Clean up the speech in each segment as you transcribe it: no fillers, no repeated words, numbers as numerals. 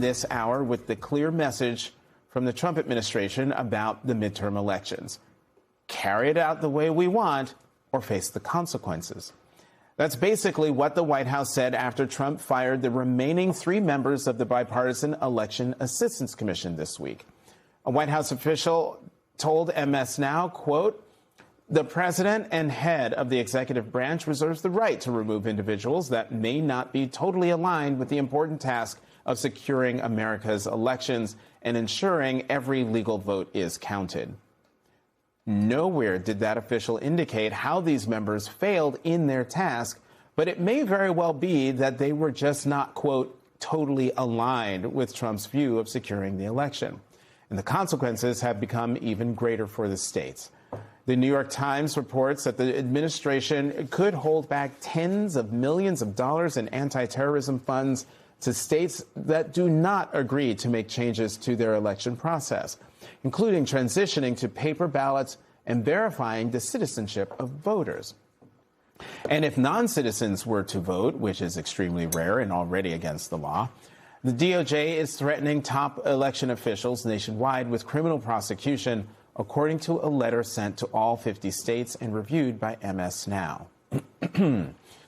this hour with the clear message from the Trump administration about the midterm elections. Carry it out the way we want or face the consequences. That's basically what the White House said after Trump fired the remaining 3 members of the Bipartisan Election Assistance Commission this week. A White House official told MS Now, quote, "The president and head of the executive branch reserves the right to remove individuals that may not be totally aligned with the important task of securing America's elections and ensuring every legal vote is counted." Nowhere did that official indicate how these members failed in their task, but it may very well be that they were just not, quote, totally aligned with Trump's view of securing the election. And the consequences have become even greater for the states. The New York Times reports that the administration could hold back tens of millions of dollars in anti-terrorism funds to states that do not agree to make changes to their election process, including transitioning to paper ballots and verifying the citizenship of voters. And if non-citizens were to vote, which is extremely rare and already against the law, the DOJ is threatening top election officials nationwide with criminal prosecution, according to a letter sent to all 50 states and reviewed by MS Now.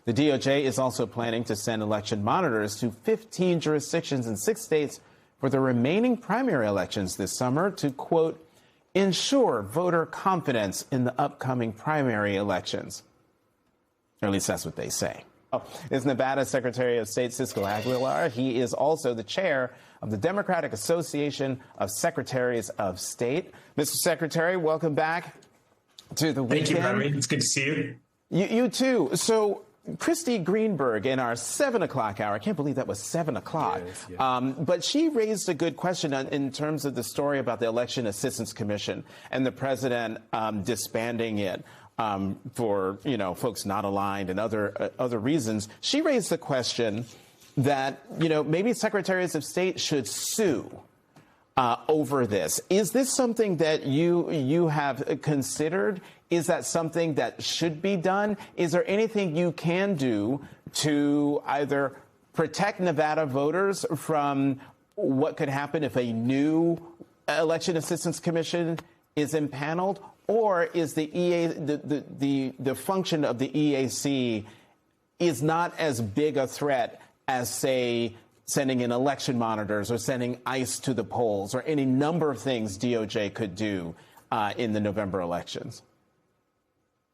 The DOJ is also planning to send election monitors to 15 jurisdictions in 6 states for the remaining primary elections this summer to, quote, ensure voter confidence in the upcoming primary elections. Or at least that's what they say. Is Nevada Secretary of State Cisco Aguilar. He is also the chair of the Democratic Association of Secretaries of State. Mr. Secretary, welcome back to the weekend. Thank you, Harvey. It's good to see you. You too. So Christy Greenberg in our 7 o'clock hour, I can't believe that was 7 o'clock, yes. But she raised a good question in terms of the story about the Election Assistance Commission and the president disbanding it for, folks not aligned and other reasons. She raised the question that, maybe secretaries of state should sue over this. Is this something that you have considered? Is that something that should be done? Is there anything you can do to either protect Nevada voters from what could happen if a new election assistance commission is impaneled? Or is the function of the EAC is not as big a threat as, say, sending in election monitors or sending ICE to the polls or any number of things DOJ could do in the November elections?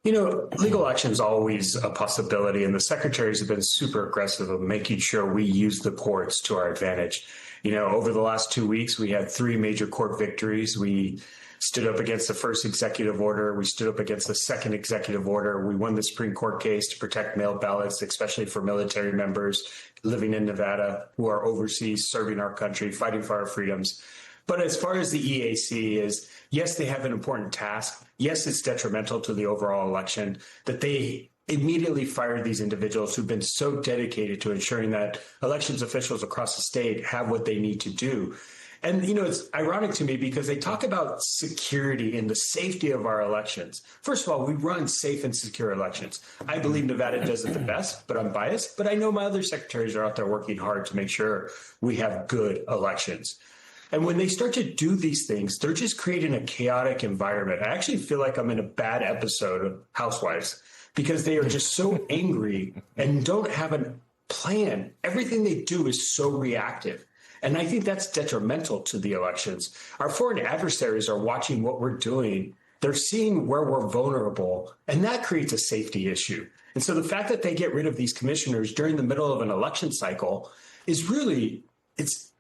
Legal action is always a possibility, and the secretaries have been super aggressive of making sure we use the courts to our advantage. Over the last 2 weeks, we had 3 major court victories. We stood up against the first executive order. We stood up against the second executive order. We won the Supreme Court case to protect mail ballots, especially for military members living in Nevada who are overseas, serving our country, fighting for our freedoms. But as far as the EAC is, yes, they have an important task. Yes, it's detrimental to the overall election that they immediately fired these individuals who've been so dedicated to ensuring that elections officials across the state have what they need to do. And, it's ironic to me because they talk about security and the safety of our elections. First of all, we run safe and secure elections. I believe Nevada does it the best, but I'm biased. But I know my other secretaries are out there working hard to make sure we have good elections. And when they start to do these things, they're just creating a chaotic environment. I actually feel like I'm in a bad episode of Housewives because they are just so angry and don't have a plan. Everything they do is so reactive. And I think that's detrimental to the elections. Our foreign adversaries are watching what we're doing. They're seeing where we're vulnerable, and that creates a safety issue. And so the fact that they get rid of these commissioners during the middle of an election cycle is really, it's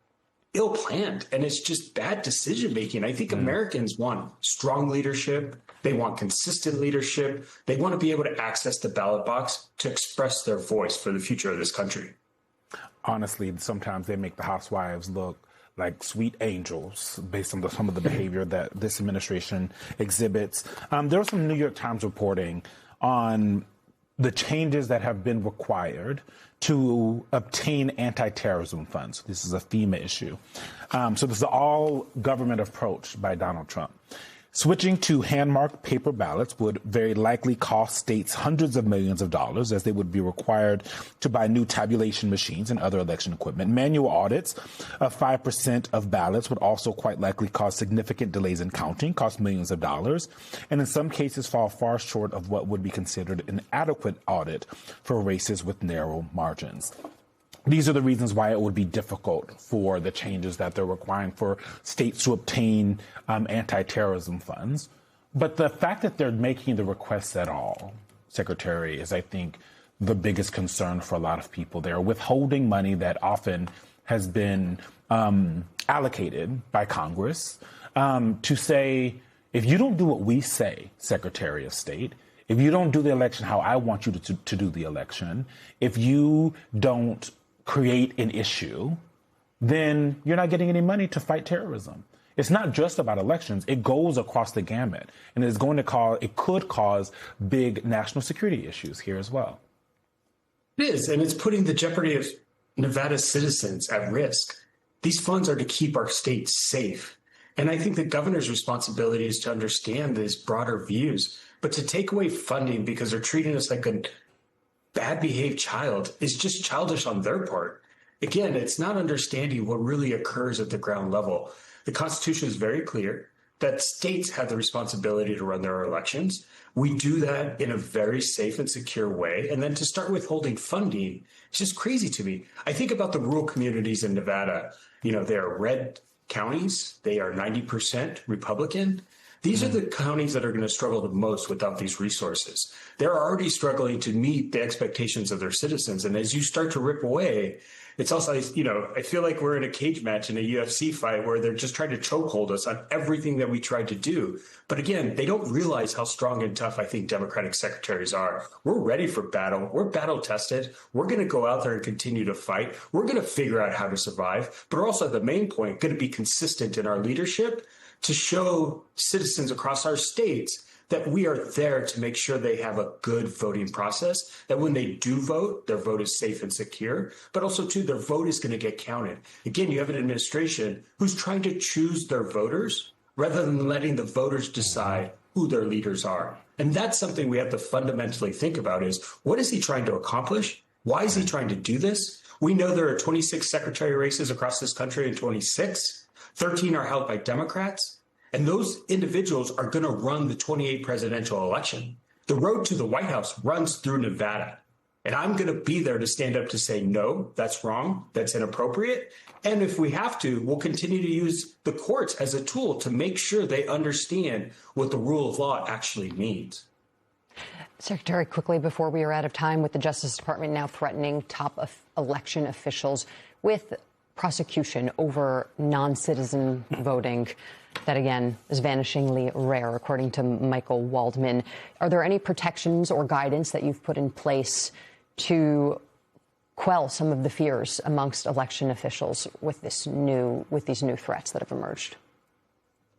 ill-planned, and it's just bad decision-making. I think Americans want strong leadership. They want consistent leadership. They want to be able to access the ballot box to express their voice for the future of this country. Honestly, sometimes they make the housewives look like sweet angels based on some of the behavior that this administration exhibits. There was some New York Times reporting on the changes that have been required to obtain anti-terrorism funds. This is a FEMA issue. So this is an all-government approach by Donald Trump. Switching to hand-marked paper ballots would very likely cost states hundreds of millions of dollars, as they would be required to buy new tabulation machines and other election equipment. Manual audits of 5% of ballots would also quite likely cause significant delays in counting, cost millions of dollars, and in some cases fall far short of what would be considered an adequate audit for races with narrow margins. These are the reasons why it would be difficult for the changes that they're requiring for states to obtain anti-terrorism funds. But the fact that they're making the requests at all, Secretary, is, I think, the biggest concern for a lot of people. They're withholding money that often has been allocated by Congress to say, if you don't do what we say, Secretary of State, if you don't do the election how I want you to do the election, if you don't create an issue, then you're not getting any money to fight terrorism. It's not just about elections. It goes across the gamut, and it could cause big national security issues here as well. It is, and it's putting the jeopardy of Nevada citizens at risk. These funds are to keep our state safe. And I think the governor's responsibility is to understand these broader views, but to take away funding because they're treating us like a bad behaved child is just childish on their part. Again, it's not understanding what really occurs at the ground level. The Constitution is very clear that states have the responsibility to run their elections. We do that in a very safe and secure way. And then to start withholding funding, it's just crazy to me. I think about the rural communities in Nevada. You know, they are red counties. They are 90% Republican. These are the counties that are going to struggle the most without these resources. They're already struggling to meet the expectations of their citizens. And as you start to rip away, it's also, you know, I feel like we're in a cage match in a UFC fight where they're just trying to chokehold us on everything that we tried to do. But again, they don't realize how strong and tough I think Democratic secretaries are. We're ready for battle. We're battle tested. We're going to go out there and continue to fight. We're going to figure out how to survive. But also the main point, going to be consistent in our leadership to show citizens across our states that we are there to make sure they have a good voting process, that when they do vote, their vote is safe and secure, but also, too, their vote is going to get counted. Again, you have an administration who's trying to choose their voters rather than letting the voters decide who their leaders are. And that's something we have to fundamentally think about is, what is he trying to accomplish? Why is he trying to do this? We know there are 26 secretary races across this country and 26. 13 are held by Democrats. And those individuals are going to run the 28 presidential election. The road to the White House runs through Nevada. And I'm going to be there to stand up to say, no, that's wrong. That's inappropriate. And if we have to, we'll continue to use the courts as a tool to make sure they understand what the rule of law actually means. Secretary, quickly before we are out of time, with the Justice Department now threatening top election officials with prosecution over non-citizen voting, that, again, is vanishingly rare, according to Michael Waldman. Are there any protections or guidance that you've put in place to quell some of the fears amongst election officials with these new threats that have emerged?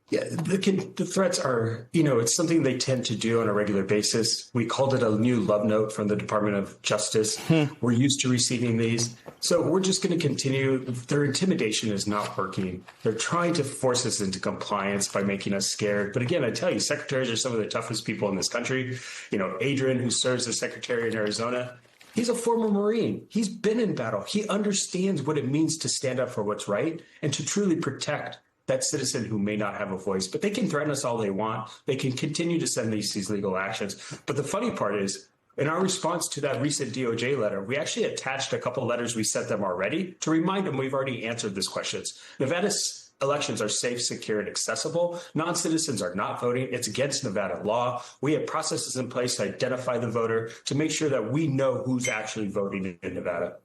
Yeah, the threats are, you know, it's something they tend to do on a regular basis. We called it a new love note from the Department of Justice. We're used to receiving these. So we're just going to continue. Their intimidation is not working. They're trying to force us into compliance by making us scared. But again, I tell you, secretaries are some of the toughest people in this country. You know, Adrian, who serves as secretary in Arizona, he's a former Marine. He's been in battle. He understands what it means to stand up for what's right and to truly protect that citizen who may not have a voice. But they can threaten us all they want. They can continue to send these legal actions. But the funny part is, in our response to that recent DOJ letter, we actually attached a couple letters we sent them already to remind them we've already answered these questions. Nevada's elections are safe, secure, and accessible. Non-citizens are not voting. It's against Nevada law. We have processes in place to identify the voter, to make sure that we know who's actually voting in Nevada.